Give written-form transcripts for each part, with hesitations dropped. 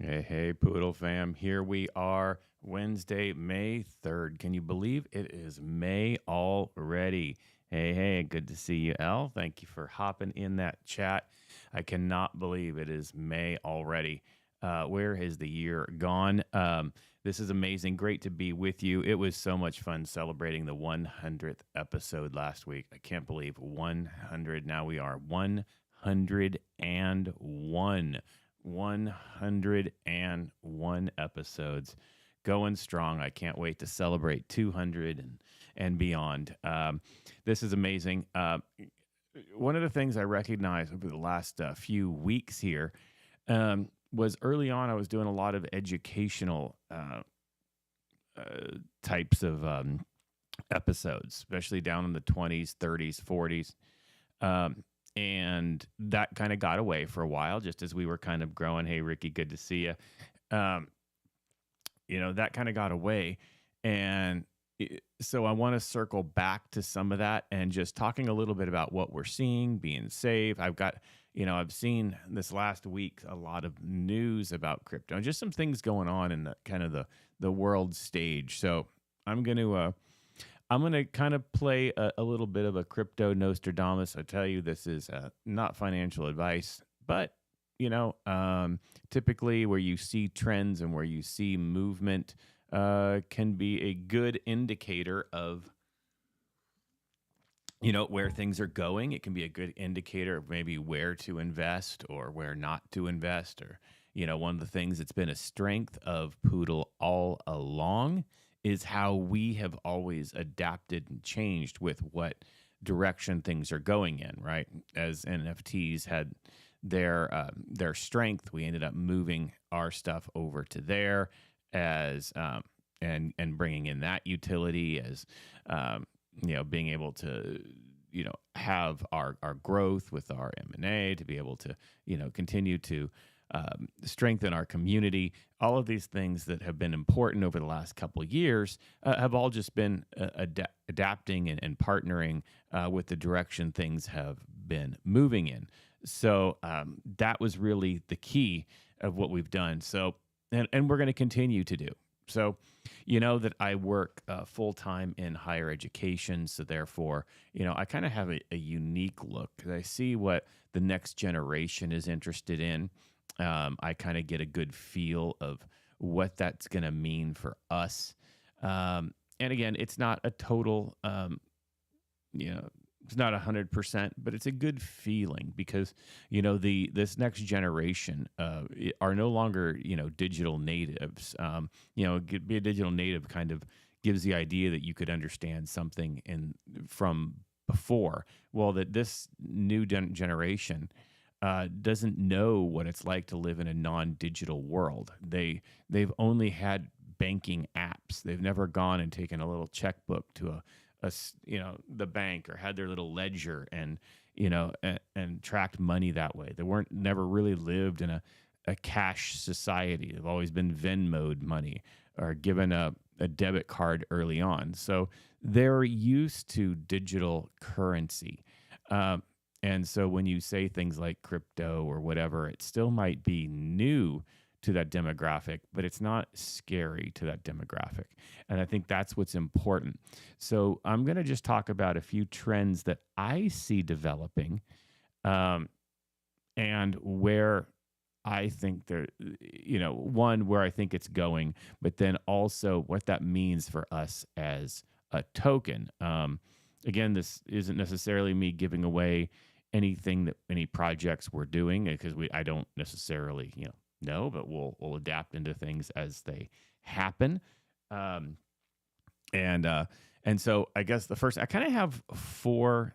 Hey, Poodle fam. Here we are, Wednesday, May 3rd. Can you believe it is May already? Hey, good to see you, Elle. Thank you for hopping in that chat. I cannot believe it is May already. Where has the year gone? This is amazing. Great to be with you. It was so much fun celebrating the 100th episode last week. I can't believe 100. Now we are 101. 101 episodes going strong. I can't wait to celebrate 200 and beyond. This is amazing. One of the things I recognized over the last few weeks here was early on, I was doing a lot of educational types of episodes, especially down in the 20s, 30s, 40s. And that kind of got away for a while, just as we were kind of growing. Hey, Ricky, good to see you. That kind of got away. And so I want to circle back to some of that and just talking a little bit about what we're seeing, being safe. I've seen this last week a lot of news about crypto and just some things going on in the kind of the world stage. So I'm going to kind of play a little bit of a crypto Nostradamus. I tell you, this is not financial advice, but, typically where you see trends and where you see movement can be a good indicator of, where things are going. It can be a good indicator of maybe where to invest or where not to invest. Or, one of the things that's been a strength of Poodle all along is how we have always adapted and changed with what direction things are going in, right? As NFTs had their strength, we ended up moving our stuff over to there as and bringing in that utility as being able to have our growth with our M&A, to be able to continue to strengthen our community. All of these things that have been important over the last couple of years have all just been adapting and partnering with the direction things have been moving in. So that was really the key of what we've done. So, and we're going to continue to do. So, that I work full-time in higher education. So therefore, I kind of have a unique look because I see what the next generation is interested in. I kind of get a good feel of what that's going to mean for us. And again, it's not a total, it's not 100%, but it's a good feeling because, this next generation are no longer, digital natives. Be a digital native kind of gives the idea that you could understand something from before. Well, that this new generation doesn't know what it's like to live in a non-digital world. They've only had banking apps. They've never gone and taken a little checkbook to the bank or had their little ledger and tracked money that way. They never really lived in a cash society. They've always been Venmo'd money or given a debit card early on. So they're used to digital currency. And so when you say things like crypto or whatever, it still might be new to that demographic, but it's not scary to that demographic. And I think that's what's important. So I'm going to just talk about a few trends that I see developing and where I think where I think it's going, but then also what that means for us as a token. Again, this isn't necessarily me giving away any projects we're doing because I don't necessarily know, but we'll adapt into things as they happen. And so I guess the first, I kind of have four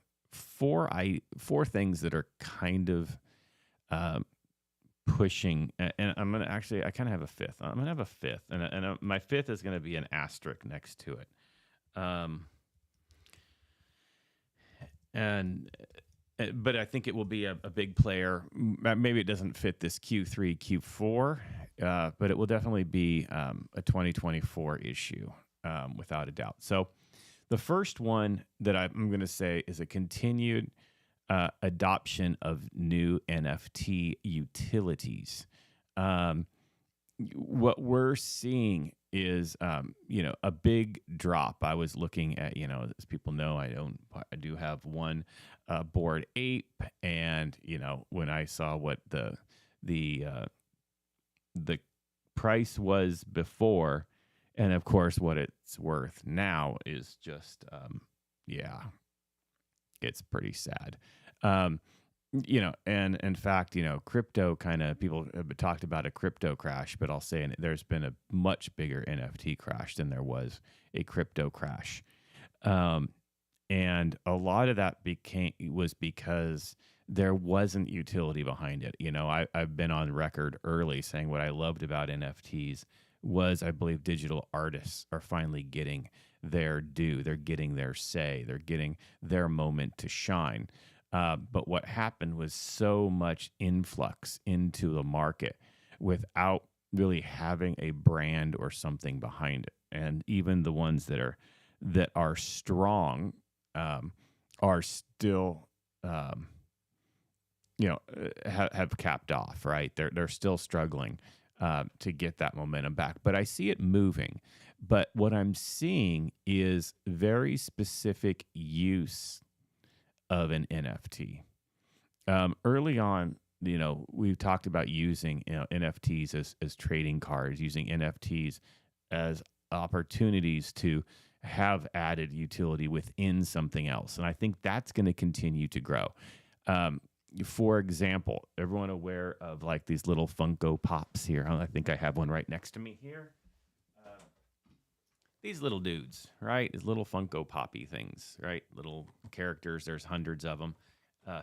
things that are kind of pushing, and I'm gonna I kind of have a fifth. I'm gonna have a fifth, and my fifth is gonna be an asterisk next to it. But I think it will be a big player. Maybe it doesn't fit this Q3, Q4, but it will definitely be a 2024 issue, without a doubt. So the first one that I'm going to say is a continued adoption of new NFT utilities. what we're seeing is, a big drop. I was looking at, as people know, I do have one board ape, and when I saw what the the price was before, and of course what it's worth now is just, yeah, it's pretty sad. Um, and in fact, crypto kind of, people have talked about a crypto crash, but I'll say there's been a much bigger NFT crash than there was a crypto crash. And a lot of that was because there wasn't utility behind it. I've been on record early saying what I loved about NFTs was, I believe, digital artists are finally getting their due. They're getting their say. They're getting their moment to shine. But what happened was so much influx into the market without really having a brand or something behind it. And even the ones that are strong are still, have capped off, right? They're still struggling to get that momentum back. But I see it moving. But what I'm seeing is very specific use of an NFT. Early on, we've talked about using NFTs as trading cards, using NFTs as opportunities to have added utility within something else. And I think that's going to continue to grow. For example, everyone aware of like these little Funko Pops here? I think I have one right next to me here. These little dudes, right? These little Funko Poppy things, right? Little characters. There's hundreds of them,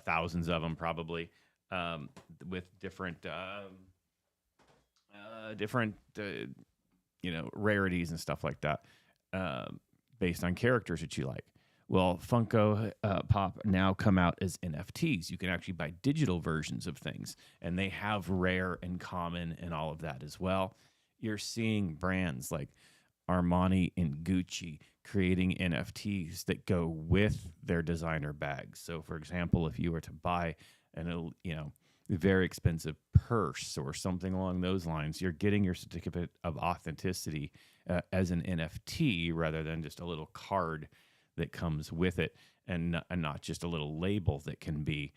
thousands of them probably, with different rarities and stuff like that, based on characters that you like. Well, Funko Pop now come out as NFTs. You can actually buy digital versions of things, and they have rare and common and all of that as well. You're seeing brands like Armani and Gucci creating NFTs that go with their designer bags. So, for example, if you were to buy an very expensive purse or something along those lines, you're getting your certificate of authenticity as an NFT rather than just a little card that comes with it, and not just a little label that can be,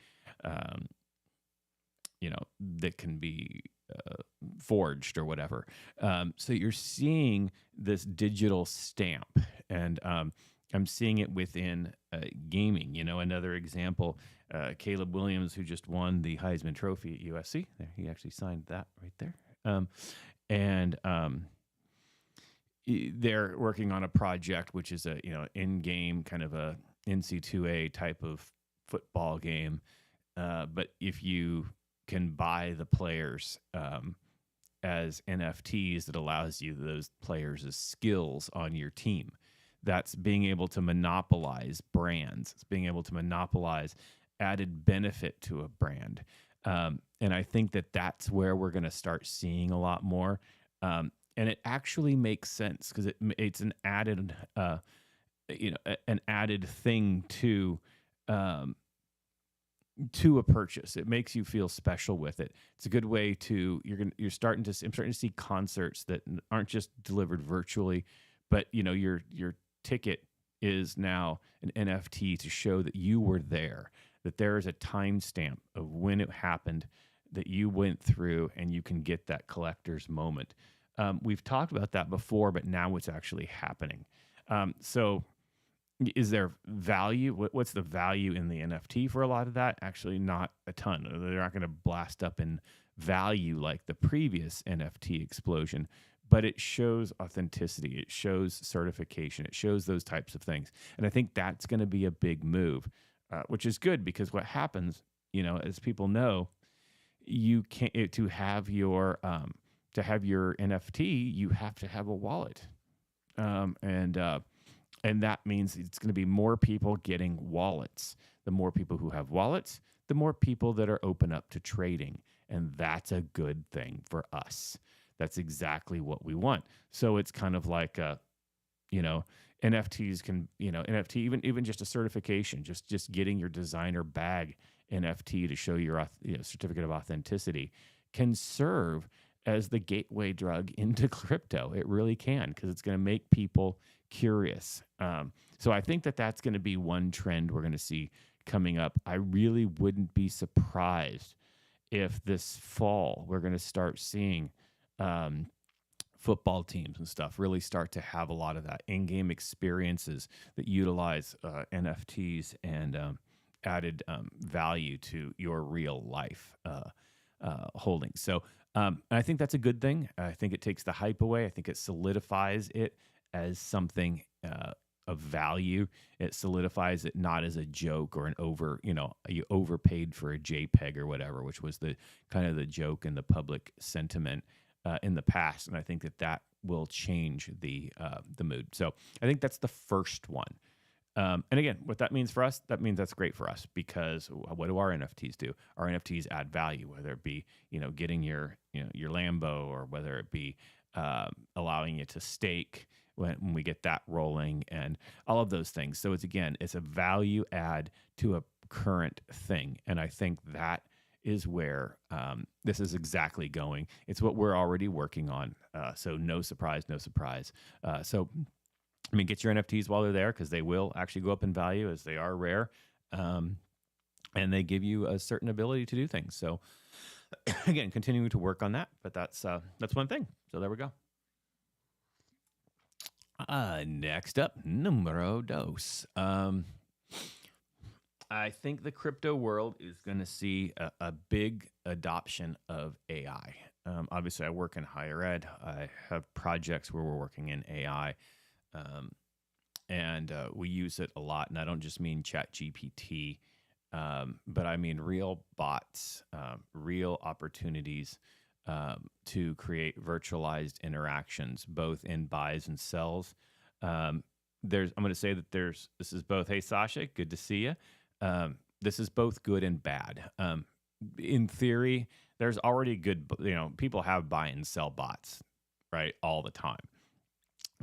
forged or whatever. So you're seeing this digital stamp, and I'm seeing it within gaming. Another example, Caleb Williams, who just won the Heisman Trophy at USC. There, he actually signed that right there. They're working on a project which is a in-game kind of a NC2A type of football game, but if you can buy the players as NFTs, that allows you those players as skills on your team. That's being able to monopolize brands. It's being able to monopolize added benefit to a brand. And I think that's where we're going to start seeing a lot more. And it actually makes sense because it's an added, an added thing to a purchase. It makes you feel special with it. It's a good way to I'm starting to see concerts that aren't just delivered virtually, but your ticket is now an NFT to show that you were there, that there is a timestamp of when it happened, that you went through, and you can get that collector's moment. We've talked about that before, but now it's actually happening. So is there value? What's the value in the NFT for a lot of that? Actually, not a ton. They're not going to blast up in value like the previous NFT explosion, but it shows authenticity. It shows certification. It shows those types of things. And I think that's going to be a big move, which is good because what happens, as people know, you can't to have your NFT, you have to have a wallet, and that means it's going to be more people getting wallets. The more people who have wallets, the more people that are open up to trading, and that's a good thing for us. That's exactly what we want. So it's kind of like NFTs can, NFT, even just a certification, just getting your designer bag NFT to show your certificate of authenticity can serve as the gateway drug into crypto. It really can, because it's going to make people curious. So I think that that's going to be one trend we're going to see coming up. I really wouldn't be surprised if this fall we're going to start seeing football teams and stuff really start to have a lot of that in-game experiences that utilize NFTs and added value to your real life holdings. So I think that's a good thing. I think it takes the hype away. I think it solidifies it as something of value. It solidifies it not as a joke or an you overpaid for a JPEG or whatever, which was the kind of the joke in the public sentiment in the past. And I think that will change the mood. So I think that's the first one. And again, what that means for us, that means that's great for us, because what do our NFTs do? Our NFTs add value, whether it be, getting your Lambo, or whether it be allowing you to stake when we get that rolling, and all of those things. So it's a value add to a current thing. And I think that is where this is exactly going. It's what we're already working on. So no surprise. Get your NFTs while they're there, because they will actually go up in value, as they are rare. And they give you a certain ability to do things. So again, continuing to work on that, but that's one thing. So there we go. Next up, numero dos. I think the crypto world is going to see a big adoption of AI. Obviously, I work in higher ed. I have projects where we're working in AI. And we use it a lot. And I don't just mean ChatGPT, but I mean real bots, real opportunities to create virtualized interactions, both in buys and sells. I'm going to say that this is both, hey, Sasha, good to see you. This is both good and bad. In theory, there's already good, people have buy and sell bots, right, all the time.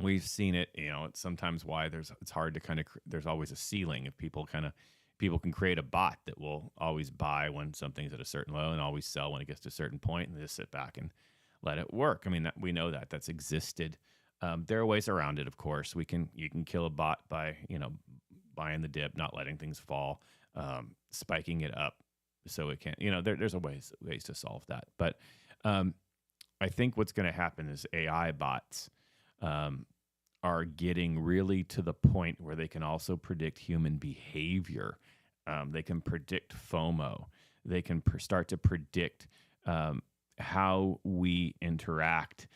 We've seen it, it's sometimes why it's hard to there's always a ceiling. If people can create a bot that will always buy when something's at a certain low and always sell when it gets to a certain point, and they just sit back and let it work. I mean, we know that's existed. There are ways around it, of course. You can kill a bot by, buying the dip, not letting things fall, spiking it up so it can't, there's ways to solve that. But I think what's going to happen is AI bots are getting really to the point where they can also predict human behavior. They can predict FOMO. They can start to predict how we interact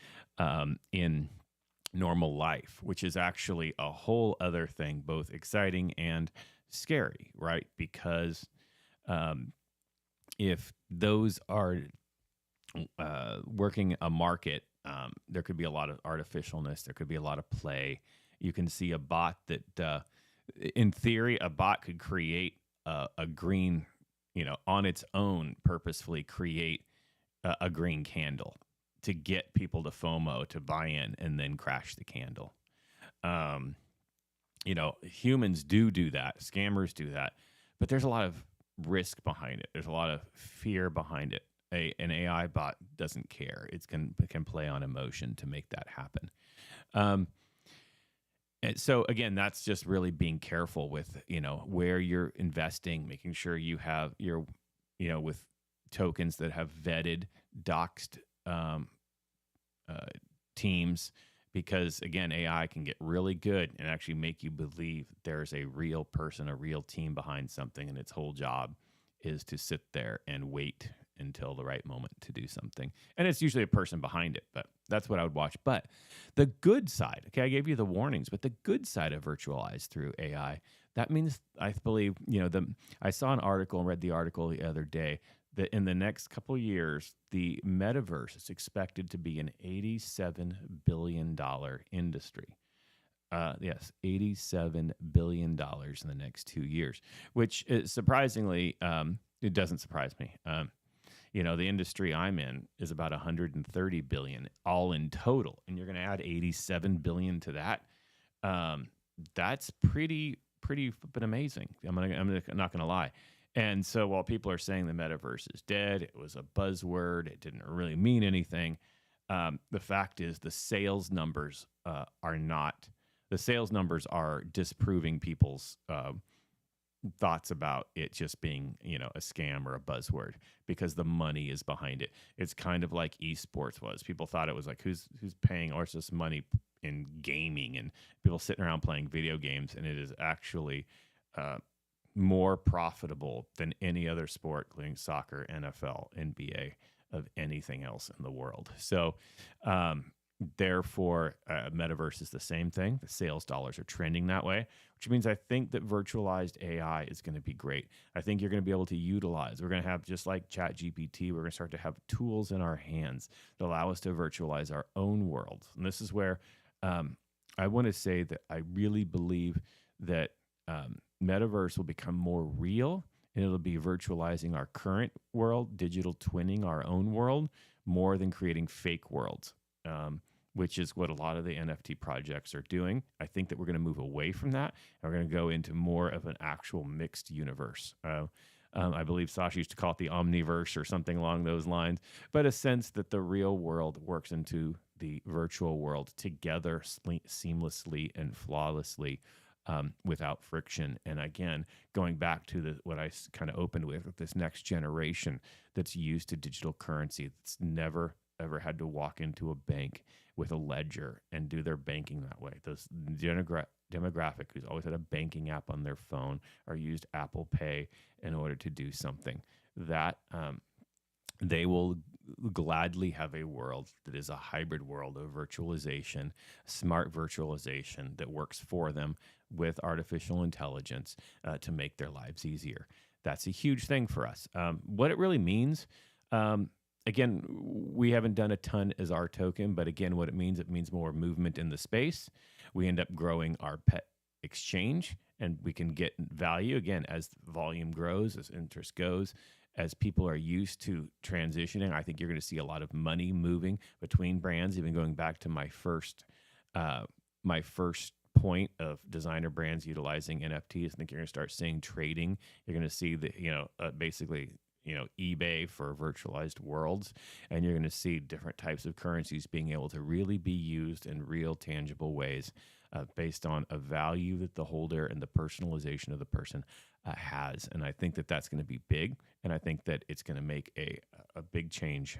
in normal life, which is actually a whole other thing, both exciting and scary, right? Because if those are working a market, there could be a lot of artificialness. There could be a lot of play. You can see a bot that, in theory, a bot could create a green, on its own, purposefully create a green candle to get people to FOMO, to buy in, and then crash the candle. Humans do that. Scammers do that. But there's a lot of risk behind it. There's a lot of fear behind it. An AI bot doesn't care. It can play on emotion to make that happen. And so again, that's just really being careful with, where you're investing, making sure you have with tokens that have vetted, doxed teams, because again, AI can get really good and actually make you believe there's a real person, a real team behind something, and its whole job is to sit there and wait until the right moment to do something. And it's usually a person behind it, but that's what I would watch. But the good side, okay, I gave you the warnings, but the good side of virtualized through AI, that means, I believe, I saw an article and read the article the other day that in the next couple of years, the metaverse is expected to be an $87 billion industry. Yes, $87 billion in the next 2 years, which is surprisingly, it doesn't surprise me. The industry I'm in is about 130 billion all in total, and you're going to add 87 billion to that. That's pretty flippin' amazing. I'm not going to lie. And so while people are saying the metaverse is dead, it was a buzzword, it didn't really mean anything, The fact is the sales numbers are disproving people's thoughts about it just being, a scam or a buzzword, because the money is behind it. It's kind of like esports was. People thought it was like, who's paying all this money in gaming and people sitting around playing video games, and it is actually more profitable than any other sport, including soccer, NFL, NBA, of anything else in the world. So, therefore, metaverse is the same thing. The sales dollars are trending that way, which means I think that virtualized AI is going to be great. I think you're going to be able to utilize, we're going to have, just like ChatGPT, we're going to start to have tools in our hands that allow us to virtualize our own world. And this is where I want to say that I really believe that metaverse will become more real, and it'll be virtualizing our current world, digital twinning our own world, more than creating fake worlds, which is what a lot of the NFT projects are doing. I think that we're going to move away from that, and we're going to go into more of an actual mixed universe. I believe Sasha used to call it the omniverse or something along those lines, but a sense that the real world works into the virtual world together seamlessly and flawlessly, without friction. And again, going back to what I kind of opened with this next generation that's used to digital currency, that's never ever had to walk into a bank with a ledger and do their banking that way. Those demographic who's always had a banking app on their phone or used Apple Pay in order to do something, that they will gladly have a world that is a hybrid world of virtualization, smart virtualization that works for them with artificial intelligence to make their lives easier. That's a huge thing for us. What it really means, again, we haven't done a ton as our token, but again, what it means more movement in the space. We end up growing our pet exchange, and we can get value again as volume grows, as interest goes, as people are used to transitioning. I think you're going to see a lot of money moving between brands. Even going back to my first point of designer brands utilizing NFTs, I think you're going to start seeing trading. You're going to see the basically eBay for virtualized worlds, and you're going to see different types of currencies being able to really be used in real tangible ways, based on a value that the holder and the personalization of the person has. And I think that that's going to be big, and I think that it's going to make a big change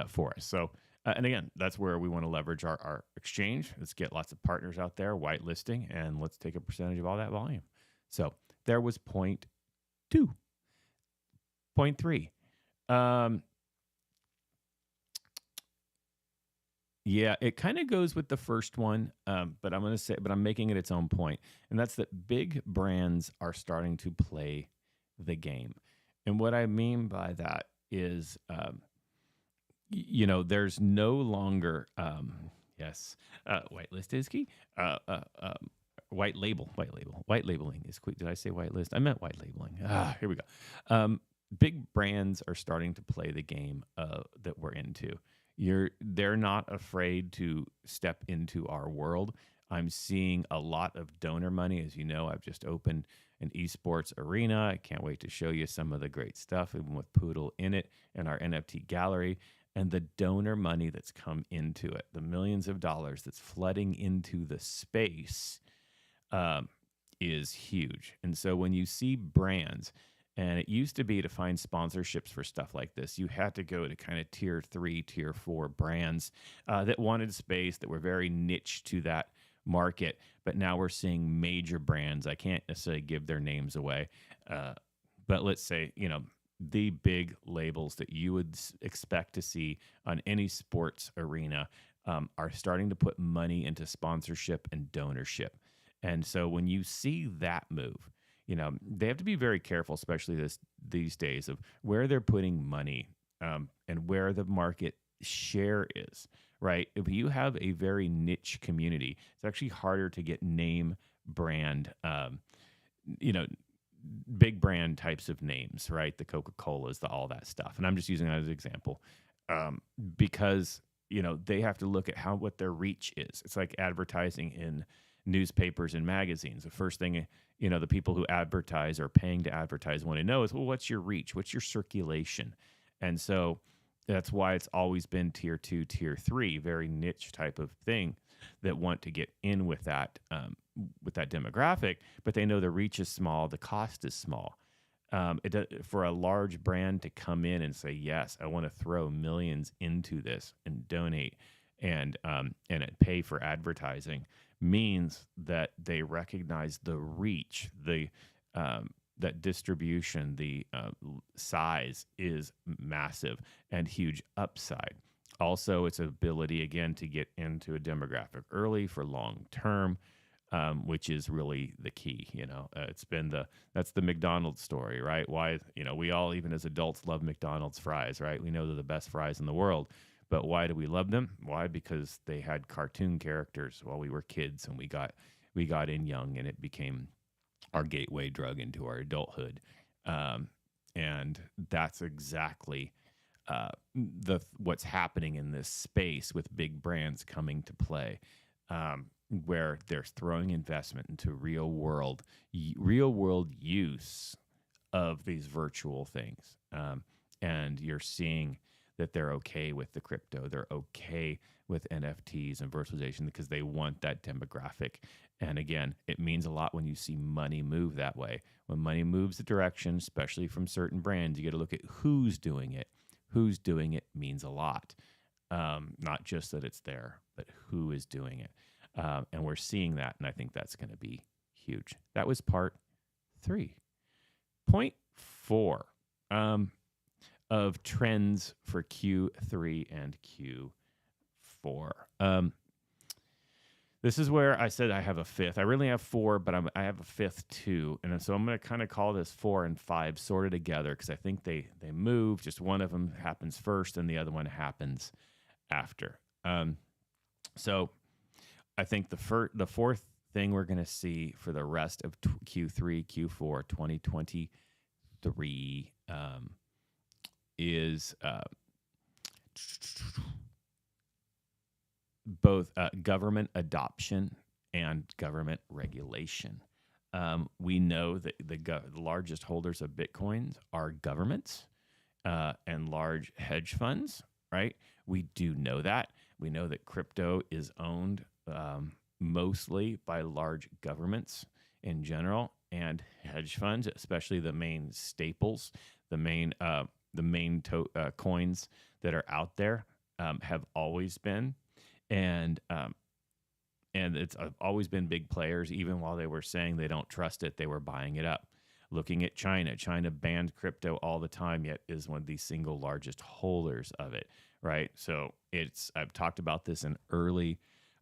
for us. So, and again, that's where we want to leverage our exchange. Let's get lots of partners out there, whitelisting, and let's take a percentage of all that volume. So there was point 2. Point 3. Yeah, it kind of goes with the first one, but I'm making it its own point, and that's that big brands are starting to play the game. And what I mean by that is, there's no longer, whitelist is key. White labeling is quick. Did I say whitelist? I meant white labeling. Here we go. Big brands are starting to play the game that we're into. They're not afraid to step into our world. I'm seeing a lot of donor money. As you know, I've just opened an esports arena. I can't wait to show you some of the great stuff, even with POODL in it and our NFT gallery, and the donor money that's come into it, the millions of dollars that's flooding into the space, is huge. And so when you see brands, and it used to be to find sponsorships for stuff like this, you had to go to kind of tier 3, tier 4 brands that wanted space, that were very niche to that market. But now we're seeing major brands. I can't necessarily give their names away, but let's say, the big labels that you would expect to see on any sports arena are starting to put money into sponsorship and donorship. And so when you see that move, they have to be very careful, especially these days, of where they're putting money and where the market share is, right? If you have a very niche community, it's actually harder to get name brand, big brand types of names, right? The Coca-Colas, all that stuff. And I'm just using that as an example because, they have to look at what their reach is. It's like advertising in newspapers and magazines. The first thing, the people who advertise or paying to advertise want to know is, well, what's your reach? What's your circulation? And so That's why it's always been tier 2, tier 3, very niche type of thing that want to get in with that demographic, but they know the reach is small, the cost is small. For a large brand to come in and say, yes, I want to throw millions into this and donate and pay for advertising, means that they recognize the reach, that distribution, the size is massive and huge upside. Also, its ability, again, to get into a demographic early for long term, which is really the key. That's the McDonald's story, right? Why, we all, even as adults, love McDonald's fries, right? We know they're the best fries in the world. But why do we love them? Why? Because they had cartoon characters while we were kids, and we got in young, and it became our gateway drug into our adulthood. And that's exactly what's happening in this space with big brands coming to play, where they're throwing investment into real world use of these virtual things. And you're seeing that they're okay with the crypto. They're okay with NFTs and virtualization because they want that demographic. And again, it means a lot when you see money move that way. When money moves the direction, especially from certain brands, you got to look at who's doing it. Who's doing it means a lot. Not just that it's there, but who is doing it. And we're seeing that, and I think that's going to be huge. That was part 3. Point 4 of trends for Q3 and Q4. This is where I said I have a 5th. I really have 4, but I have a 5th too. And so I'm going to kind of call this 4 and 5 sorted together because I think they move. Just one of them happens first and the other one happens after. So I think the fourth thing we're going to see for the rest of Q3, Q4, 2023 is both government adoption and government regulation. We know that the largest holders of Bitcoins are governments and large hedge funds, right? We do know that. We know that crypto is owned mostly by large governments in general and hedge funds, especially the main staples, the main coins that are out there have always been. And it's always been big players. Even while they were saying they don't trust it, they were buying it up. Looking at China banned crypto all the time, yet is one of the single largest holders of it, right? So I've talked about this in early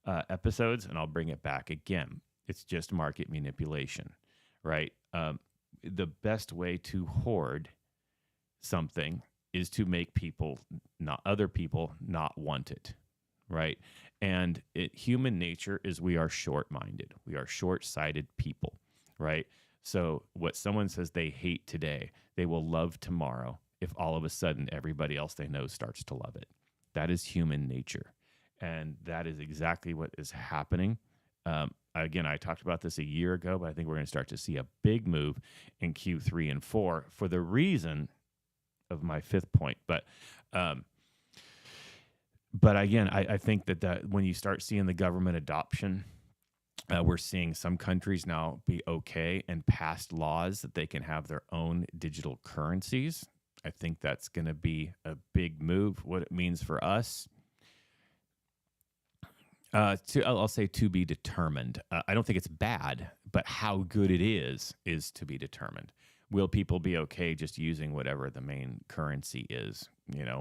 episodes, and I'll bring it back again. It's just market manipulation, right? The best way to hoard something is to make other people not want it, right? And human nature is we are short-minded. We are short-sighted people, right? So what someone says they hate today, they will love tomorrow if all of a sudden everybody else they know starts to love it. That is human nature. And that is exactly what is happening. Again, I talked about this a year ago, but I think we're going to start to see a big move in Q3 and 4 for the reason of my 5th point. But again, I think that when you start seeing the government adoption, we're seeing some countries now be okay and pass laws that they can have their own digital currencies. I think that's going to be a big move. What it means for us, I'll say to be determined. I don't think it's bad, but how good it is to be determined. Will people be okay just using whatever the main currency is,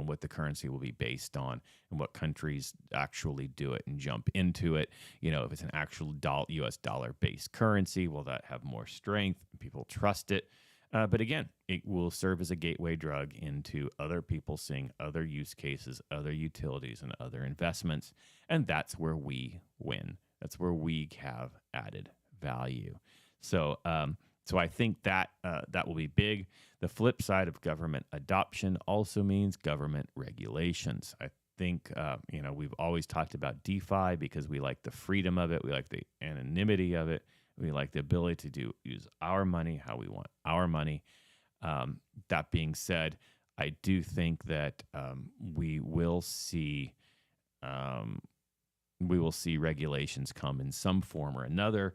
what the currency will be based on and what countries actually do it and jump into it? If it's an actual US dollar-based currency, will that have more strength? People trust it. But again, it will serve as a gateway drug into other people seeing other use cases, other utilities, and other investments. And that's where we win. That's where we have added value. So I think that will be big. The flip side of government adoption also means government regulations. I think, we've always talked about DeFi because we like the freedom of it. We like the anonymity of it. We like the ability to use our money how we want our money. That being said, I do think that we will see regulations come in some form or another.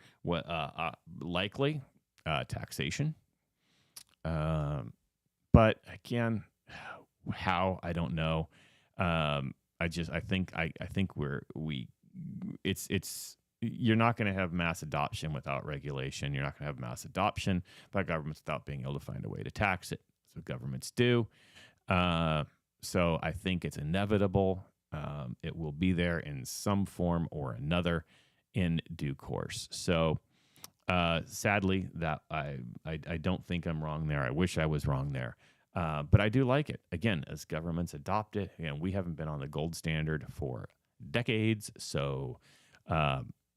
Likely taxation, but again, how, I don't know. I think it's you're not going to have mass adoption without regulation. You're not going to have mass adoption by governments without being able to find a way to tax it. That's what governments do. So I think it's inevitable. It will be there in some form or another in due course. So sadly, that I don't think I'm wrong there. I wish I was wrong there. But I do like it. Again, as governments adopt it, again, we haven't been on the gold standard for decades. So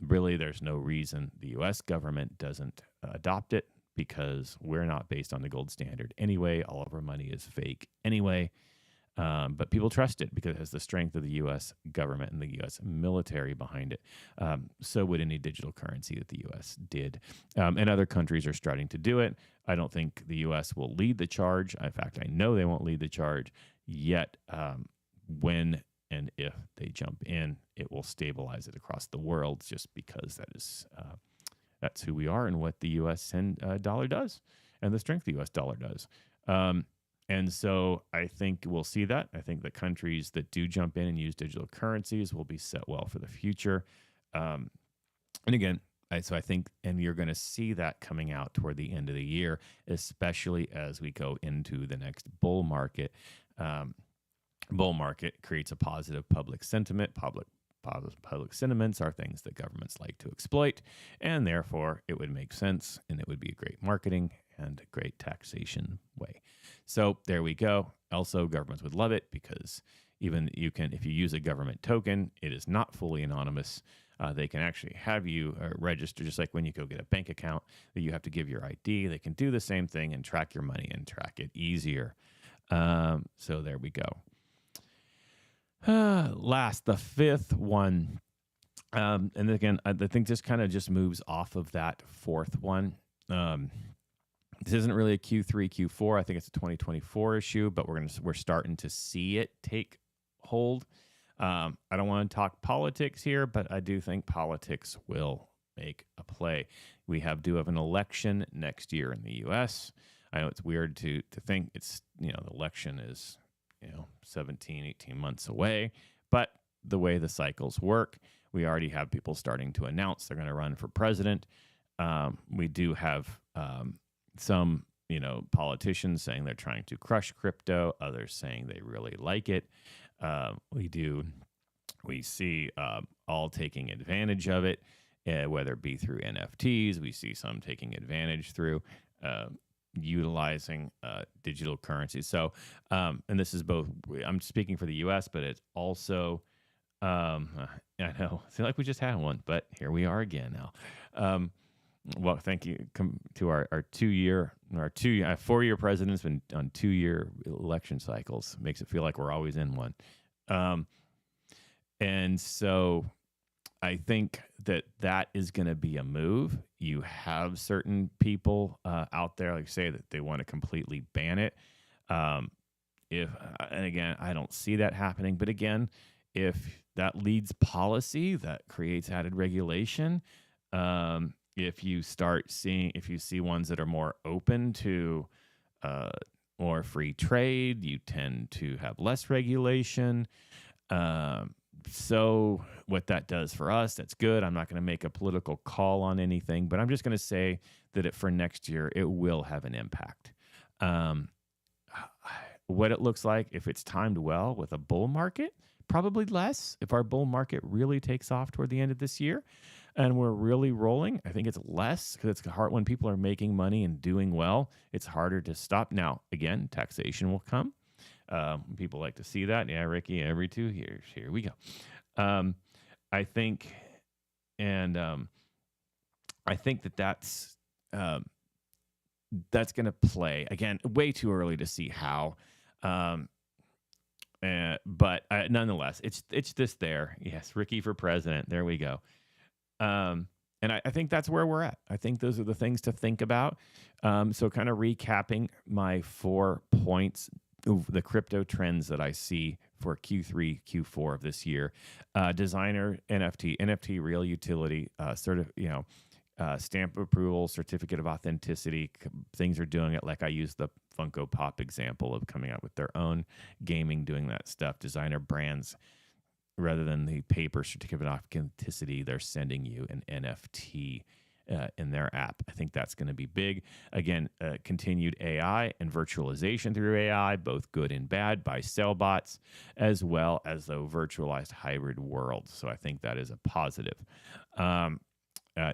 really, there's no reason the U.S. government doesn't adopt it, because we're not based on the gold standard anyway. All of our money is fake anyway. But people trust it because it has the strength of the U.S. government and the U.S. military behind it. So would any digital currency that the U.S. did. And other countries are starting to do it. I don't think the U.S. will lead the charge. In fact, I know they won't lead the charge yet. When and if they jump in, it will stabilize it across the world, just because that's who we are and what the U.S. dollar does and the strength the U.S. dollar does. And so I think we'll see that. I think the countries that do jump in and use digital currencies will be set well for the future. And again, so I think, and you're going to see that coming out toward the end of the year, especially as we go into the next bull market. Bull market creates a positive public sentiment. Public sentiments are things that governments like to exploit, and therefore it would make sense, and it would be a great marketing and a great taxation way. So there we go. Also, governments would love it, because even if you use a government token, it is not fully anonymous. They can actually have you register, just like when you go get a bank account, that you have to give your ID. They can do the same thing and track your money and track it easier. So there we go. Last, the fifth one. And again, I think this kind of just moves off of that fourth one. This isn't really a Q3, Q4. I think it's a 2024 issue, but we're starting to see it take hold. I don't want to talk politics here, but I do think politics will make a play. We do have an election next year in the U.S. I know it's weird to think the election is 17, 18 months away, but the way the cycles work, we already have people starting to announce they're going to run for president. We do have some, politicians saying they're trying to crush crypto, others saying they really like it. We see all taking advantage of it, whether it be through NFTs. We see some taking advantage through utilizing digital currency. So, and this is both, I'm speaking for the US, but it's also, I know, I feel like we just had one, but here we are again now. Well, thank you to our 4-year president's been on 2-year election cycles. Makes it feel like we're always in one. And so I think that is going to be a move. You have certain people out there, like say, that they want to completely ban it. And again, I don't see that happening. But again, if that leads policy that creates added regulation, if you see ones that are more open to more free trade, you tend to have less regulation. So what that does for us, that's good. I'm not going to make a political call on anything, but I'm just going to say that for next year, it will have an impact. What it looks like, if it's timed well with a bull market, probably less. If our bull market really takes off toward the end of this year and we're really rolling, I think it's less, because it's hard when people are making money and doing well. It's harder to stop. Now, again, taxation will come. People like to see that. Yeah, Ricky, every 2 years. Here we go. I think, and I think that's going to play. Again, way too early to see how. But nonetheless, it's just there. Yes, Ricky for president. There we go. And I think that's where we're at. I think those are the things to think about. So kind of recapping my 4 points the crypto trends that I see for Q3, Q4 of this year. Designer NFT real utility, stamp approval, certificate of authenticity. Things are doing it. Like I use the Funko Pop example of coming out with their own gaming, doing that stuff. Designer brands, rather than the paper certificate of authenticity, they're sending you an NFT in their app. I think that's going to be big. Again, continued AI and virtualization through AI, both good and bad, by sell bots, as well as the virtualized hybrid world. So I think that is a positive.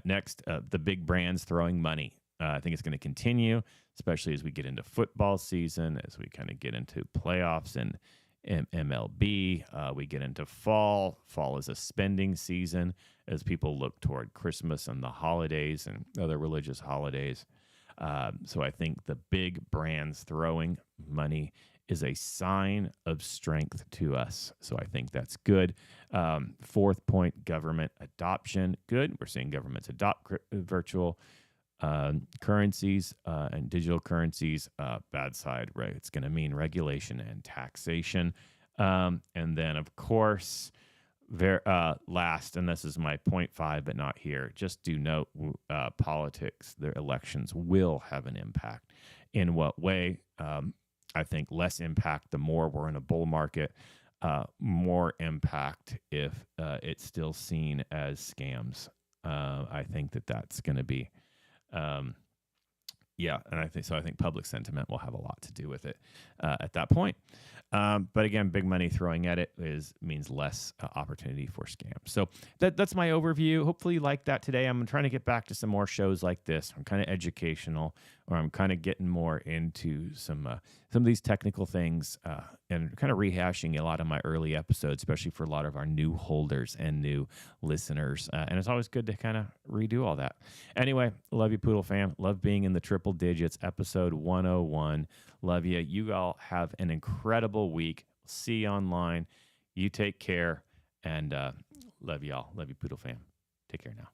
Next, the big brands throwing money. I think it's going to continue, especially as we get into football season, as we kind of get into playoffs and MLB. We get into fall. Fall is a spending season as people look toward Christmas and the holidays and other religious holidays. So I think the big brands throwing money is a sign of strength to us. So I think that's good. Fourth point, government adoption. Good. We're seeing governments adopt virtual currencies and digital currencies. Bad side, right? It's going to mean regulation and taxation. And then, of course, last, and this is my 0.5, but not here, just do note politics, their elections will have an impact. In what way? I think less impact the more we're in a bull market, more impact if it's still seen as scams. I think that's going to be, and I think public sentiment will have a lot to do with it at that point. But again, big money throwing at it means less opportunity for scams. So that's my overview. Hopefully you liked that today. I'm trying to get back to some more shows like this. I'm kind of educational, or I'm kind of getting more into some of these technical things and kind of rehashing a lot of my early episodes, especially for a lot of our new holders and new listeners. And it's always good to kind of redo all that. Anyway, love you, Poodle fam. Love being in the triple digits, episode 101. Love you. You all have an incredible week. See you online. You take care, and love you all. Love you, Poodle fam. Take care now.